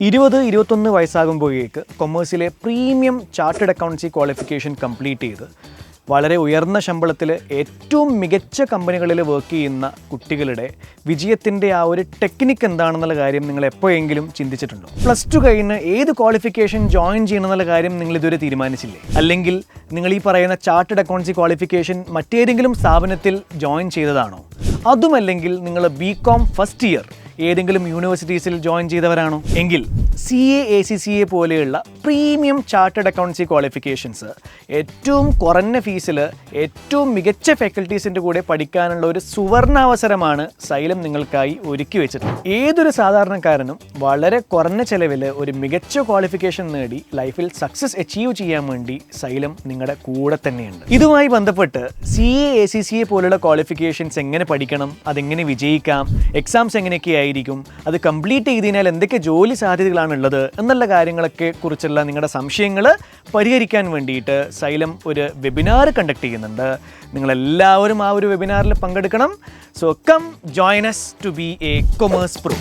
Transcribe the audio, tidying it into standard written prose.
20-21 വയസ്സാകുമ്പോഴേക്ക് കൊമേഴ്സിലെ premium chartered accountancy qualification complete ചെയ്ത് വളരെ ഉയർന്ന ശമ്പളത്തിൽ ഏറ്റവും മികച്ച കമ്പനികളിൽ വർക്ക് ചെയ്യുന്ന കുട്ടികളുടെ വിജയത്തിൻ്റെ ആ ഒരു ടെക്നിക്ക് എന്താണെന്നുള്ള കാര്യം നിങ്ങൾ എപ്പോഴെങ്കിലും ചിന്തിച്ചിട്ടുണ്ടോ? +2 കഴിഞ്ഞ് ഏത് ക്വാളിഫിക്കേഷൻ ജോയിൻ ചെയ്യണമെന്നുള്ള കാര്യം നിങ്ങൾ ഇതുവരെ തീരുമാനിച്ചില്ലേ? അല്ലെങ്കിൽ നിങ്ങൾ ഈ പറയുന്ന ചാർട്ടേഡ് അക്കൗണ്ടൻസി ക്വാളിഫിക്കേഷൻ മറ്റേതെങ്കിലും സ്ഥാപനത്തിൽ ജോയിൻ ചെയ്തതാണോ? അതുമല്ലെങ്കിൽ നിങ്ങൾ BCom ഫസ്റ്റ് ഇയർ ഏതെങ്കിലും യൂണിവേഴ്സിറ്റീസിൽ ജോയിൻ ചെയ്തവരാണോ? എങ്കിൽ CA ACCA പോലെയുള്ള പ്രീമിയം ചാർട്ടേഡ് അക്കൗണ്ടൻസി ക്വാളിഫിക്കേഷൻസ് ഏറ്റവും കുറഞ്ഞ ഫീസിൽ ഏറ്റവും മികച്ച ഫാക്കൽറ്റീസിൻ്റെ കൂടെ പഠിക്കാനുള്ള ഒരു സുവർണാവസരമാണ് സൈലം നിങ്ങൾക്കായി ഒരുക്കി വെച്ചിട്ടുള്ളത്. ഏതൊരു സാധാരണക്കാരനും വളരെ കുറഞ്ഞ ചെലവിൽ ഒരു മികച്ച ക്വാളിഫിക്കേഷൻ നേടി ലൈഫിൽ സക്സസ് അച്ചീവ് ചെയ്യാൻ വേണ്ടി സൈലം നിങ്ങളുടെ കൂടെ തന്നെയുണ്ട്. ഇതുമായി ബന്ധപ്പെട്ട് CA ACCA പോലുള്ള ക്വാളിഫിക്കേഷൻസ് എങ്ങനെ പഠിക്കണം, അതെങ്ങനെ വിജയിക്കാം, എക്സാംസ് എങ്ങനെയൊക്കെയായി, അത് കംപ്ലീറ്റ് ചെയ്തതിനാൽ എന്തൊക്കെ ജോലി സാധ്യതകളാണുള്ളത് എന്നുള്ള കാര്യങ്ങളൊക്കെ കുറിച്ചുള്ള നിങ്ങളുടെ സംശയങ്ങൾ പരിഹരിക്കാൻ വേണ്ടിയിട്ട് സൈലം ഒരു വെബിനാർ കണ്ടക്ട് ചെയ്യുന്നുണ്ട്. നിങ്ങളെല്ലാവരും ആ ഒരു വെബിനാറിൽ പങ്കെടുക്കണം. So come join us to be a commerce pro.